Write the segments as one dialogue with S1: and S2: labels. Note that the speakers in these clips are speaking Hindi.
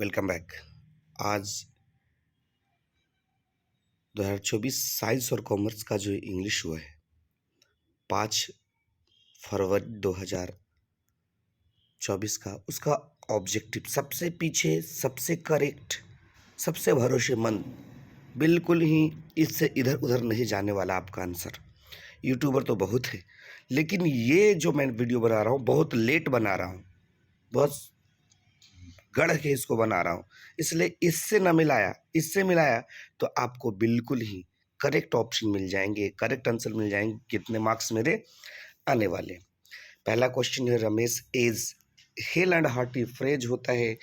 S1: Welcome back. आज 2024 साइंस और कॉमर्स का जो इंग्लिश हुआ है 5 फरवरी 2024 का, उसका ऑब्जेक्टिव सबसे पीछे, सबसे करेक्ट, सबसे भरोसेमंद, बिल्कुल ही इससे इधर उधर नहीं जाने वाला आपका आंसर। यूट्यूबर तो बहुत है, लेकिन ये जो मैं वीडियो बना रहा हूँ बहुत लेट बना रहा हूँ, बहुत गढ़ के इसको बना रहा हूँ, इसलिए इससे मिलाया तो आपको बिल्कुल ही करेक्ट ऑप्शन मिल जाएंगे, करेक्ट आंसर मिल जाएंगे। कितने मार्क्स मेरे आने वाले? पहला क्वेश्चन है, Ramesh as hale and hearty phrase होता है।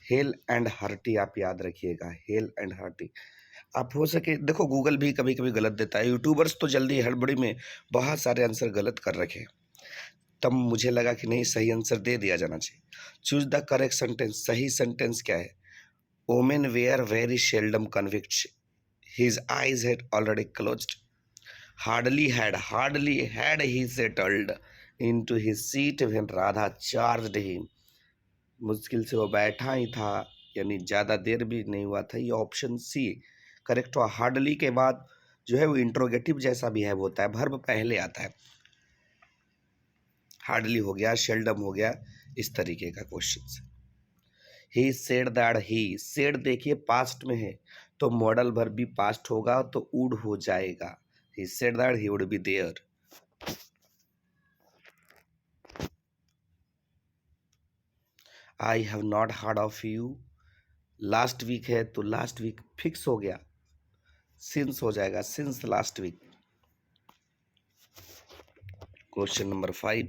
S1: हेल एंड हार्टी आप याद रखिएगा, हेल एंड हार्टी। आप हो सके देखो, गूगल भी कभी कभी गलत देता है, यूट्यूबर्स तो जल्दी हड़बड़ी में बहुत सारे आंसर गलत कर रखे हैं, तब मुझे लगा कि नहीं, सही आंसर दे दिया जाना चाहिए। Choose the correct sentence. सही सेंटेंस क्या है? Women were very seldom convict his eyes had already closed. hardly had he settled into his seat when Radha charged him। मुश्किल से वो बैठा ही था, यानी ज़्यादा देर भी नहीं हुआ था। ये ऑप्शन सी करेक्ट हुआ। हार्डली के बाद जो है वो इंट्रोगेटिव जैसा बिहेव होता है, वर्ब पहले आता है। हार्डली हो गया, शेल्डम हो गया, इस तरीके का question. He said that, he said देखिए पास्ट में है तो मॉडल वर्ब भी पास्ट होगा तो वुड हो जाएगा। He said that he would be there. I have not heard of you, last week है तो लास्ट वीक फिक्स हो गया, सिंस हो जाएगा, since last week. Question number 5,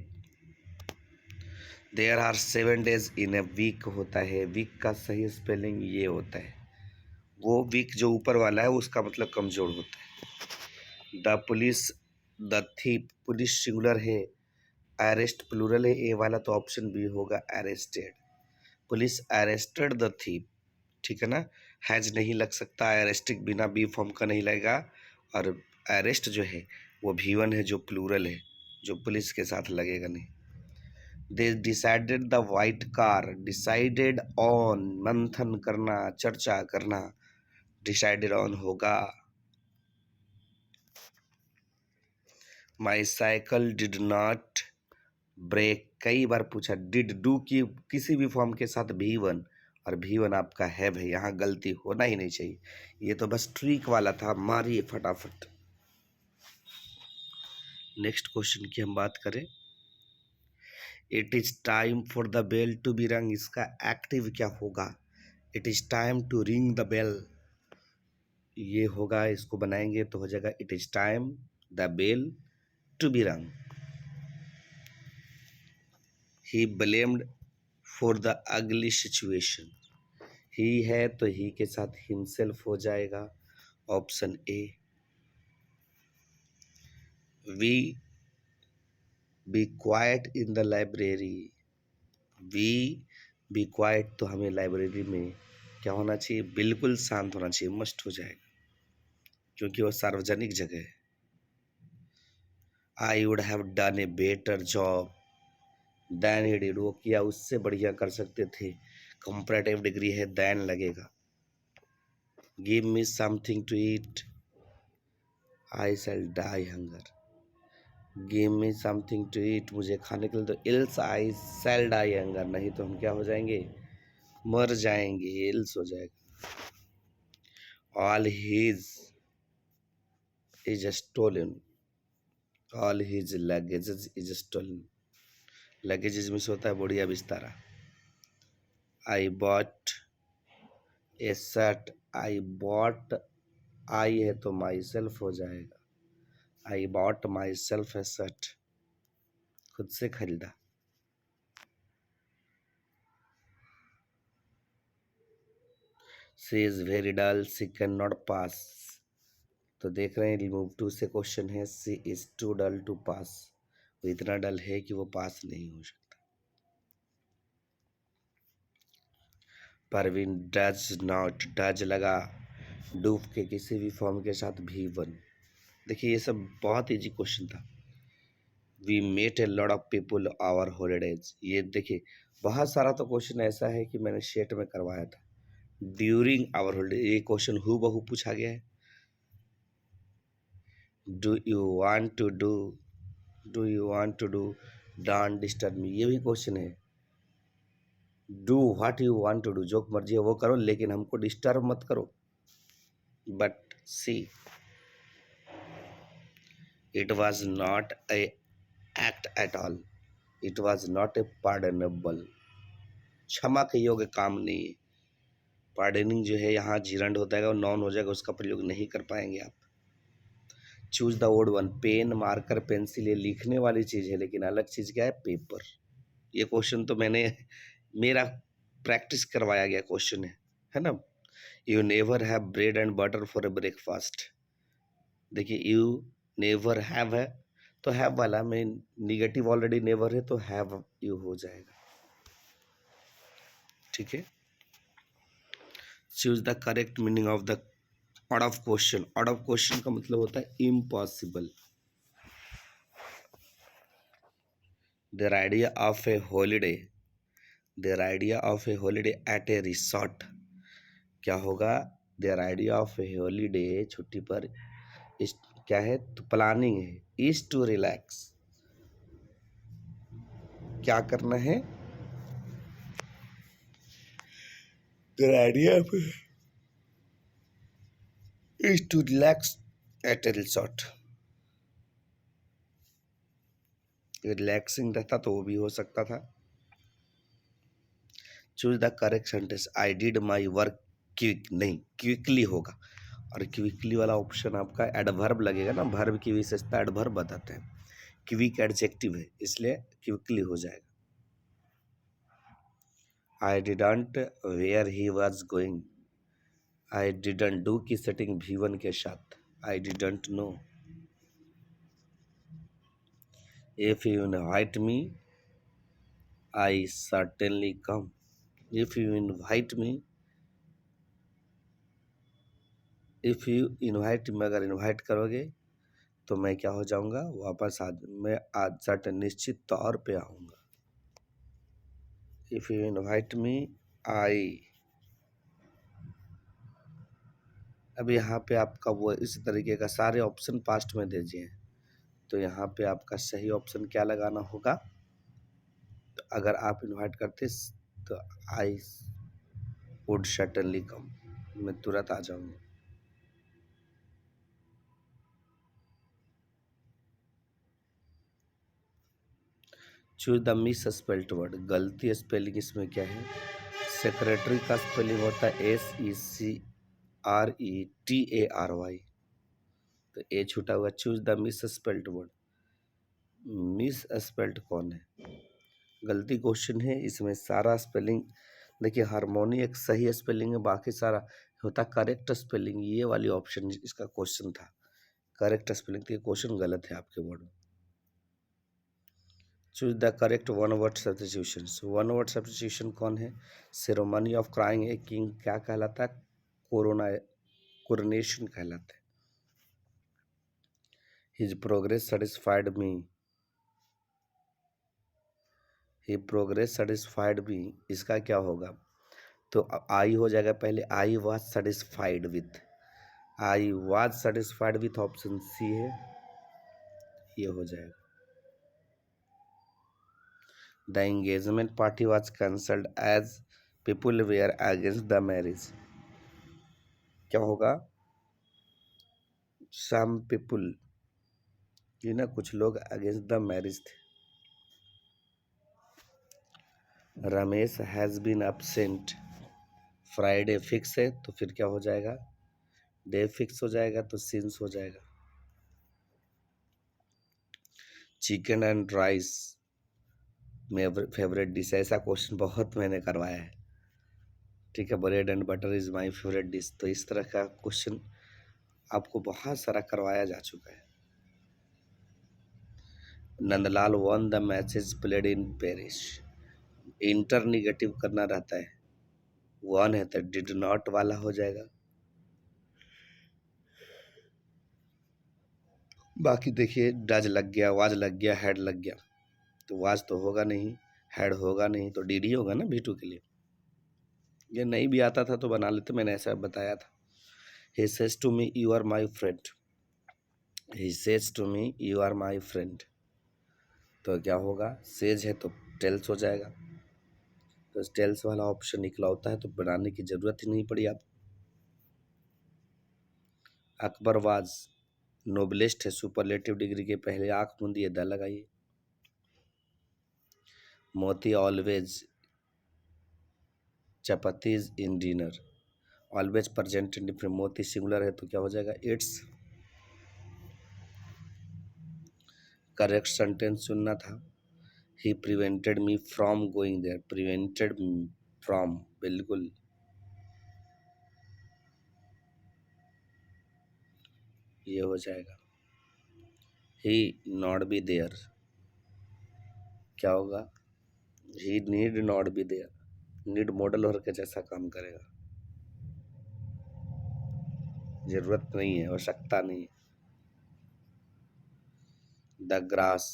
S1: there are 7 days in a week होता है। वीक का सही स्पेलिंग ये होता है, वो वीक जो ऊपर वाला है उसका मतलब कमजोर होता है। The police, the thief, police singular है, अरेस्ट प्लूरल है, ए वाला तो ऑप्शन बी होगा arrested. Police arrested the thief, ठीक है ना। हैज नहीं लग सकता, अरेस्टिक बिना बी फॉर्म का नहीं लगेगा, और अरेस्ट जो है वो V1 है जो प्लूरल है, जो पुलिस के साथ लगेगा नहीं। They decided the white car, decided on, मंथन करना, चर्चा करना, डिसाइडेड ऑन होगा। My cycle did not break, कई बार पूछा। डिड डू की किसी भी फॉर्म के साथ V1, और V1 आपका हैव है, यहाँ गलती होना ही नहीं चाहिए। ये तो बस ट्रिक वाला था, मारिए फटाफट। नेक्स्ट क्वेश्चन की हम बात करें, it is time for the bell to be rung, इसका एक्टिव क्या होगा? It is time to ring the bell, ये होगा, इसको बनाएंगे तो हो जाएगा it is time the bell to be rung. He blamed for the ugly situation, he है तो ही के साथ हिमसेल्फ हो जाएगा, option A. We be quiet in the library, we be quiet तो हमें लाइब्रेरी में क्या होना चाहिए? बिल्कुल शांत होना चाहिए, मस्ट हो जाएगा, क्योंकि वो सार्वजनिक जगह है। I would have done a better job than he did, वो किया उससे बढ़िया कर सकते थे, कंपैरेटिव डिग्री है, देन लगेगा। Give me something to eat, I shall die hunger, give me something to eat, मुझे खाने के लिए तो else I shall die hunger, नहीं तो हम क्या हो जाएंगे? मर जाएंगे, इल्स हो जाएगा। All his is stolen, all his luggages is stolen, luggages में से होता है बढ़िया बिस्तारा। I bought a shirt, I bought, I है तो माई सेल्फ हो जाएगा, I bought myself a shirt, खुद से खरीदा। She is very dull, she can not pass, तो देख रहे हैं रिमूव टू से क्वेश्चन है, she is too dull to pass, वो इतना डल है कि वो पास नहीं हो सकता। परवीन डज नॉट, डज लगा डू के किसी भी फॉर्म के साथ V1। देखिए ये सब बहुत इजी क्वेश्चन था। We met a lot of people our holidays, ये देखिए बहुत सारा तो क्वेश्चन ऐसा है कि मैंने शेट में करवाया था, ड्यूरिंग आवर हॉलीडे, ये क्वेश्चन हु बहू पूछा गया है। Do you want to do, do you want to do, don't disturb me, ये भी क्वेश्चन है। Do what you want to do, जो मर्जी है वो करो लेकिन हमको डिस्टर्ब मत करो। But see, it was not a act at all, it was not a pardonable, क्षमा के योग्य काम नहीं है। पार्डनिंग जो है यहाँ जीरंड होता है और नॉन हो जाएगा, उसका प्रयोग नहीं कर पाएंगे आप। Choose the word one, pen, marker, pencil, ये लिखने वाली चीज़ है लेकिन अलग चीज़ क्या है, पेपर। ये क्वेश्चन तो मेरा प्रैक्टिस करवाया गया क्वेश्चन है ना। You never have bread and butter for a breakfast, देखिए यू नेवर हैव है तो हैव वाला में निगेटिव ऑलरेडी नेवर है तो हैव यू हो जाएगा, ठीक है। Choose the correct meaning of the out of question, out of question का मतलब होता है impossible. Their idea of a holiday, their idea of a holiday at a resort, क्या होगा, their idea of a holiday, छुट्टी पर इस क्या है, तो प्लानिंग है, इज टू रिलैक्स, क्या करना है, their idea of is to relax at a resort. Relaxing रहता तो वो भी हो सकता था। Choose the correct sentence, I did my work quick, नहीं क्विकली होगा, और क्विकली वाला ऑप्शन आपका एडवर्ब लगेगा ना, वर्ब की विशेषता एडवर्ब बताते हैं, क्विक एडजेक्टिव है इसलिए क्विकली हो जाएगा। I didn't where he was going, I didn't do की सेटिंग V1 के साथ, I didn't know. If you invite me I certainly come, if you invite me, if you invite me अगर इनवाइट करोगे तो मैं क्या हो जाऊंगा, वापस मैं आज सर्टेन निश्चित तौर पे आऊँगा। इफ़ यू इनवाइट मी आई, अब यहाँ पे आपका वो इस तरीके का सारे ऑप्शन पास्ट में दीजिए, तो यहाँ पे आपका सही ऑप्शन क्या लगाना होगा, तो अगर आप इनवाइट करते तो आई वुड सर्टेनली कम, मैं तुरंत आ जाऊँगा। Choose the miss spelled word, गलती स्पेलिंग इसमें क्या है, सेक्रेटरी का स्पेलिंग होता है SECRETARY, तो ए छूटा हुआ। Choose the miss spelled word, miss spelled कौन है, गलती क्वेश्चन है, इसमें सारा स्पेलिंग देखिए, हारमोनी एक सही स्पेलिंग है, बाकी सारा होता करेक्ट स्पेलिंग, ये वाली ऑप्शन इसका क्वेश्चन था करेक्ट स्पेलिंग, तो ये क्वेश्चन गलत है आपके बोर्ड में। Choose the correct one word substitution, one word substitution कौन है, ceremony of crying a king क्या कहलाता है, कोरोनेशन कहलाता है। His progress satisfied me, he progress satisfied me, इसका क्या होगा, तो आई हो जाएगा पहले, I was satisfied with, I was satisfied with option C है, ये हो जाएगा। The engagement party was cancelled as people were against the marriage, क्या होगा, सम पीपुल, ये ना कुछ लोग अगेंस्ट द मैरिज थे। Ramesh has been absent, Friday fix है तो फिर क्या हो जाएगा, डे फिक्स हो जाएगा तो सिंस हो जाएगा। चिकन एंड राइस मेरे फेवरेट डिश, ऐसा क्वेश्चन बहुत मैंने करवाया है, ठीक है। Bread and butter is my favourite dish, तो इस तरह का क्वेश्चन आपको बहुत सारा करवाया जा चुका है। Nandlal one the matches played in Paris, inter negative करना रहता है, वन है तो डिड नॉट वाला हो जाएगा। बाकी देखिए डज लग गया, वाज लग गया, हैड लग गया, तो वाज तो होगा नहीं, हैड होगा नहीं, तो डीडी होगा ना V2 के लिए। ये नहीं भी आता था तो बना लेते, मैंने ऐसा बताया था। He says to me you are my friend, he says to me you are my friend, तो क्या होगा, सेज है तो टेल्स हो जाएगा, तो टेल्स वाला ऑप्शन निकला होता है, तो बनाने की जरूरत ही नहीं पड़ी आप। अकबर वाज नोबलेस्ट है, सुपरलेटिव डिग्री के पहले आंख मूंदिए द लगाइए। मोती always chapatis in dinner, always present indifferent, मोती सिंगुलर है तो क्या हो जाएगा, इट्स। करेक्ट सेंटेंस चुनना था, he prevented me from going there, prevented from, बिल्कुल ये हो जाएगा। ही नॉट बी देयर, क्या होगा, he need not be there, need modal और के जैसा काम करेगा, जरूरत नहीं है, आवश्यकता नहीं है। द ग्रास,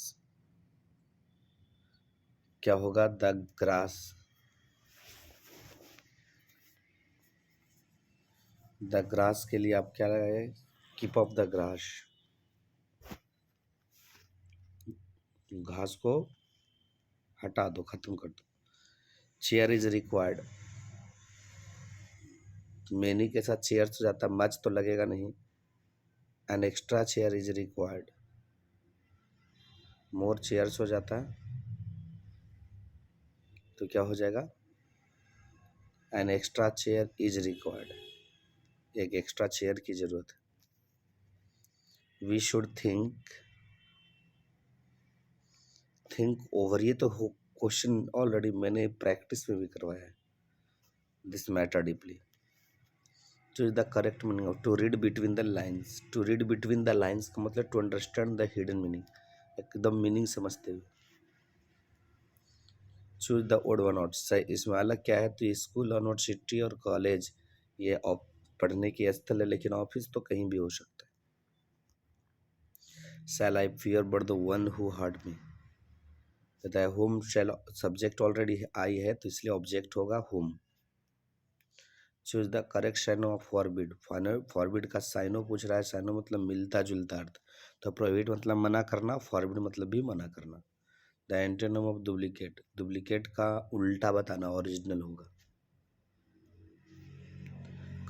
S1: क्या होगा, द ग्रास, द ग्रास के लिए आप क्या लगाए, कीप ऑफ द ग्रास, घास को हटा दो, खत्म कर दो। चेयर इज रिक्वायर्ड, मेनी के साथ चेयर हो जाता, मच तो लगेगा नहीं, an extra chair is required, more chairs हो जाता है, तो क्या हो जाएगा, an extra chair is required, एक एक्स्ट्रा चेयर की जरूरत है। वी शुड थिंक ओवर, ये तो क्वेश्चन ऑलरेडी मैंने प्रैक्टिस में भी करवाया है। This matter deeply, choose the correct meaning of to read between the lines, to read between the lines का मतलब to understand the hidden meaning, एकदम मीनिंग समझते हुए। Choose the odd one out, सही, इसमें अलग क्या है, तो स्कूल, यूनिवर्सिटी और कॉलेज ये पढ़ने की स्थल है, लेकिन ऑफिस तो कहीं भी हो सकता है। Shall I fear but the one who hurt me, कहता है whom shall, subject already I है तो इसलिए ऑब्जेक्ट होगा whom. Choose the correct synonym of forbid, forbid का साइनो पूछ रहा है, साइनो मतलब मिलता जुलता अर्थ, तो प्रोहिबिट मतलब मना करना, फॉरबिड मतलब भी मना करना। The antonym of duplicate, duplicate का उल्टा बताना, ओरिजिनल होगा।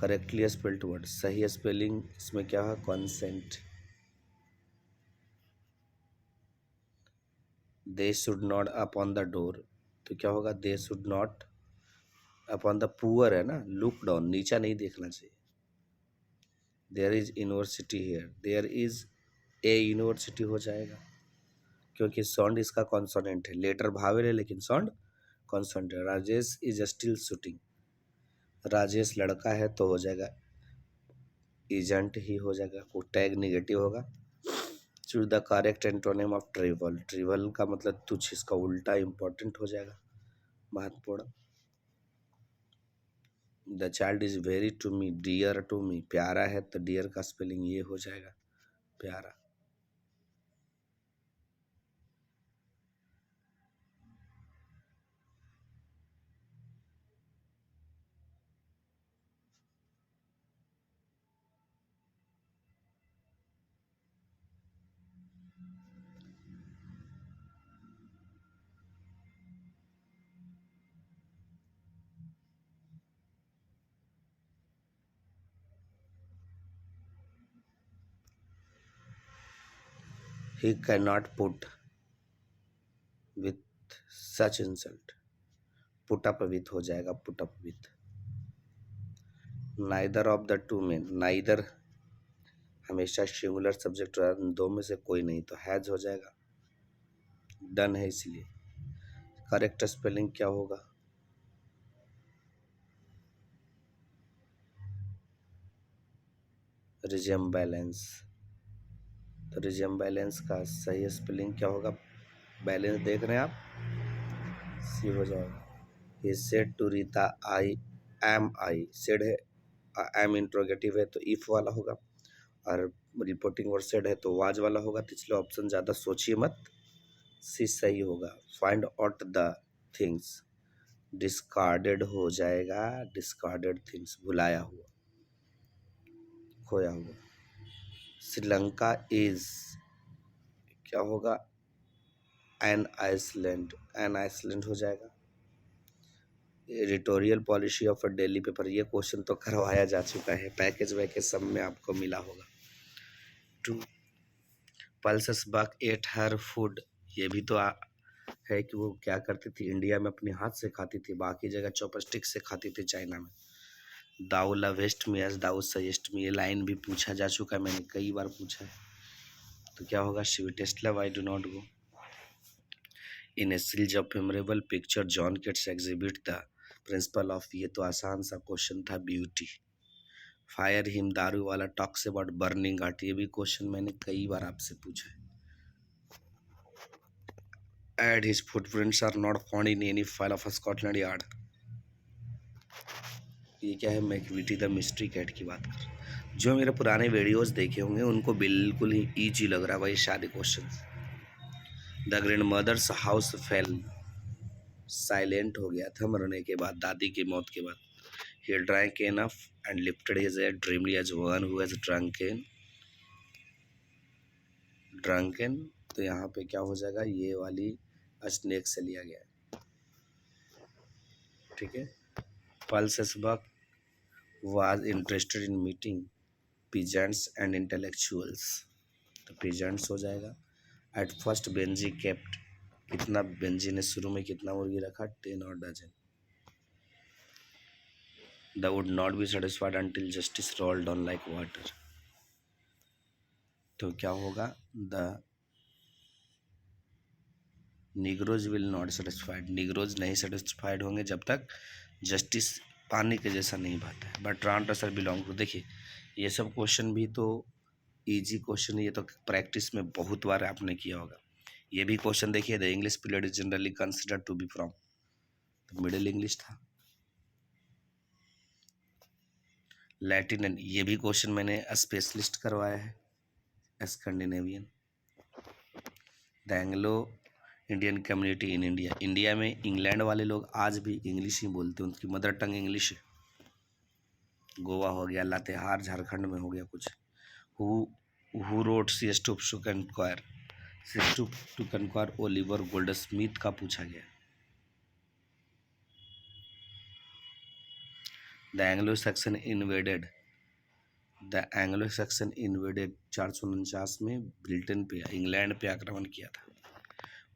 S1: करेक्टली स्पेल्ड वर्ड, सही स्पेलिंग इसमें क्या है, consent. They should not upon the door, तो क्या होगा, they should not upon the poor है ना, लुक डाउन, नीचा नहीं देखना चाहिए। There is university here, there is a university हो जाएगा, क्योंकि साउंड इसका कॉन्सोनेंट है, लेटर भावेल है लेकिन साउंड कॉन्सोनेंट है। Rajesh is still shooting, Rajesh लड़का है तो हो जाएगा एजेंट ही हो जाएगा, वो टैग निगेटिव होगा। Choose the correct antonym of trivial, trivial का मतलब तुच्छ, इसका उल्टा इंपॉर्टेंट हो जाएगा, महत्वपूर्ण। The child is very to me, dear to me, प्यारा है तो डियर का स्पेलिंग ये हो जाएगा, प्यारा। He can not put with such insult, put up with हो जाएगा, put up with. Neither of the two main, neither हमेशा सिंगुलर सब्जेक्ट रहा, दो में से कोई नहीं, तो हैज हो जाएगा, डन है इसलिए। करेक्ट स्पेलिंग क्या होगा, रिजेम्बैलेंस, तो रिजेम्बैलेंस का सही स्पेलिंग क्या होगा, बैलेंस देख रहे हैं आप, सी हो जाएगा। He said to Rita I said है, एम इंट्रोगेटिव है तो इफ वाला होगा, और रिपोर्टिंग वर्ड सेड है तो वाज वाला होगा, तो इसलिए ऑप्शन ज़्यादा सोचिए मत, सी सही होगा। Find out the things, discarded हो जाएगा, डिस्कार्डेड थिंग्स, भुलाया हुआ, खोया हुआ। श्रीलंका इज, क्या होगा, एन आइसलैंड हो जाएगा। Editorial policy of a daily paper, ये क्वेश्चन तो करवाया जा चुका है, पैकेज वैकेज सब में आपको मिला होगा। Two, pulses buck at her food, ये भी तो है कि वो क्या करती थी, इंडिया में अपने हाथ से खाती थी, बाकी जगह चॉपस्टिक से खाती थी चाइना में। दाऊ लवेस्ट मी एज दाऊ सजेस्ट मी, ये लाइन भी पूछा जा चुका है, मैंने कई बार पूछा है। तो क्या होगा, sweetest love I do not go. In a series of memorable picture John Keats exhibit the principle of, ये तो आसान सा क्वेश्चन था, ब्यूटी। फायर हिम, दारू वाला टॉक्स अबाउट बर्निंग आर्ट, ये भी क्वेश्चन मैंने कई बार आपसे पूछा है। Add his footprints are not found in any file of Scotland Yard, ये क्या है, मैकविटी द मिस्ट्री कैट की बात कर। जो मेरे पुराने वीडियोस देखे होंगे उनको बिल्कुल ही ईजी लग रहा है भाई सारे question. The grandmother's house fell, silent हो गया था मरने के बाद, दादी की मौत के बाद। He drank enough and lifted his head dreamily as one who has drunken, तो यहाँ पे क्या हो जाएगा, ये वाली स्नेक से लिया गया है, ठीक है। पल्सबक was interested in meeting peasants and intellectuals, तो पीजेंट्स हो जाएगा। एट फर्स्ट बेंजी केप्ट, कितना बेंजी ने शुरू में कितना मुर्गी रखा, 10 और dozen. The would not be satisfied until justice rolled on like water, तो क्या होगा, the negroes will not satisfied, negroes नहीं सेटिस्फाइड होंगे जब तक जस्टिस पानी के जैसा नहीं बहता है। बट ट्रांसर बिलोंग टू, देखिए ये सब क्वेश्चन भी तो इजी क्वेश्चन है, ये तो प्रैक्टिस में बहुत बार आपने किया होगा। ये भी क्वेश्चन देखिए, the English period is generally considered to be from, तो मिडिल इंग्लिश था। लैटिन, ये भी क्वेश्चन मैंने स्पेशलिस्ट करवाया है, Scandinavian. The Anglo Indian community in India, India में इंग्लैंड वाले लोग आज भी इंग्लिश ही बोलते हैं, उनकी मदर टंग इंग्लिश है। गोवा हो गया, लातेहार झारखंड में हो गया कुछ। Who wrote CS to conquer, CS to conquer Oliver Goldsmith का पूछा गया। The Anglo Saxon invaded, the Anglo Saxon invaded 449 में ब्रिटेन पे, इंग्लैंड पे आक्रमण किया था।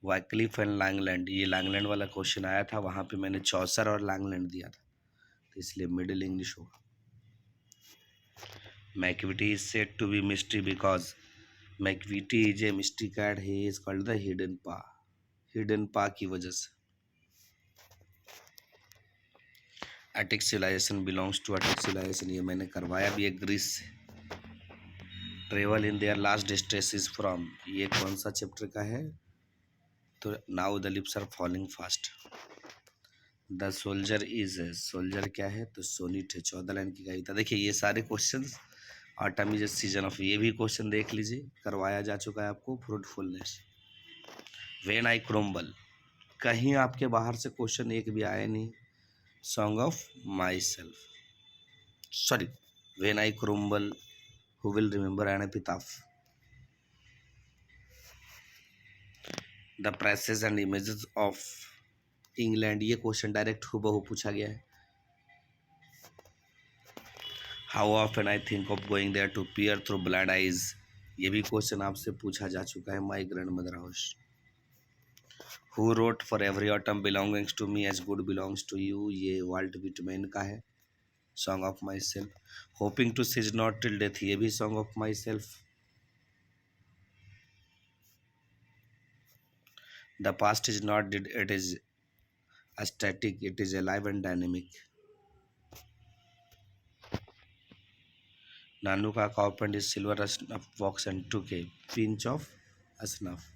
S1: वाइक्लिफ एंड लैंगलैंड, ये लैंगलैंड वाला क्वेश्चन आया था, वहाँ पे मैंने चौसर और लैंगलैंड दिया था, तो इसलिए मिडिल इंग्लिश होगा। Macavity is said to be mystery because Macavity is a mystery cat, he is called the hidden paw, hidden paw की वजह से। Attic civilization belongs to Attic civilization, ये मैंने करवाया भी है ग्रीस से। Travel in their last distress is from, ये कौन सा चैप्टर का है, तो now the lips are falling fast. The soldier is, soldier क्या है, तो सोनिट है, 14 लाइन की कविता। देखिए ये सारे question autumn is season of, ये भी क्वेश्चन देख लीजिए, करवाया जा चुका है आपको। फ्रूटफुलनेस, व्हेन आई क्रोम्बल, कहीं आपके बाहर से क्वेश्चन एक भी आया नहीं। Song of myself, sorry, when I crumble who will remember an epitaph. The presses and images of England, ये क्वेश्चन डायरेक्ट हुबहू पूछा गया है। How often I think of going there to peer through blind eyes, ये भी क्वेश्चन आपसे पूछा जा चुका है। My grandmother house. Who wrote for every atom belongings to me as good belongs to you, ये वाल्ट विटमैन का है। Song of myself. Hoping to cease not till death, ये भी song of myself. The past is not did, it is static, it is alive and dynamic. Nanuka coppered is silver snuff box and took pinch of snuff.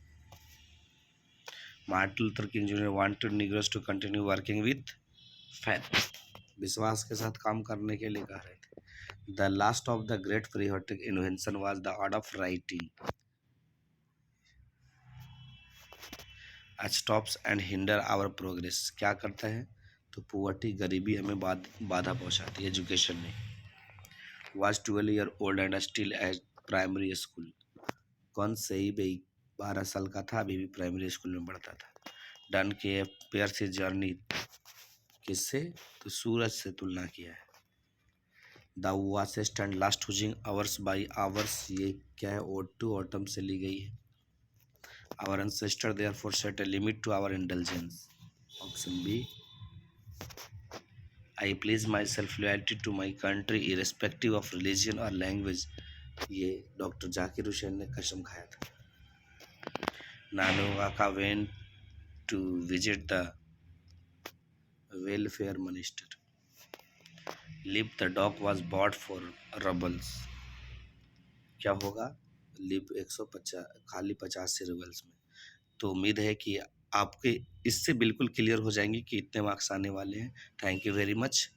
S1: Martin Luther King junior wanted negroes to continue working with faith, विश्वास के साथ काम करने के लिए कह रहे थे। The last of the great periodic invention was the art of writing, stops and hinder our progress, क्या करता है, तो पुअर्टी गरीबी हमें बाधा पहुंचाती है एजुकेशन में। Was 12 year old and still at primary school. कौन सही भाई, 12 साल का था, अभी भी प्राइमरी स्कूल में पढ़ता था। डन के पेयर से जर्नी, किससे, तो सूरज से तुलना किया है। द वासेस्ट एंड लास्ट हुजिंग आवर्स बाई आवर्स, ये क्या है, ओड टू ऑटम से ली गई है। Our ancestor therefore set a limit to our intelligence. Option B. I please myself loyalty to my country irrespective of religion और लैंग्वेज, ये डॉक्टर जाकिर हुसैन ने कसम खाया था। Nanuka went to visit the welfare minister. Lip the dog was bought for rubles, क्या होगा, लिप 150 खाली 50 से रबल्स में। तो उम्मीद है कि आपके इससे बिल्कुल क्लियर हो जाएंगे कि इतने मार्क्स आने वाले हैं। Thank you very much.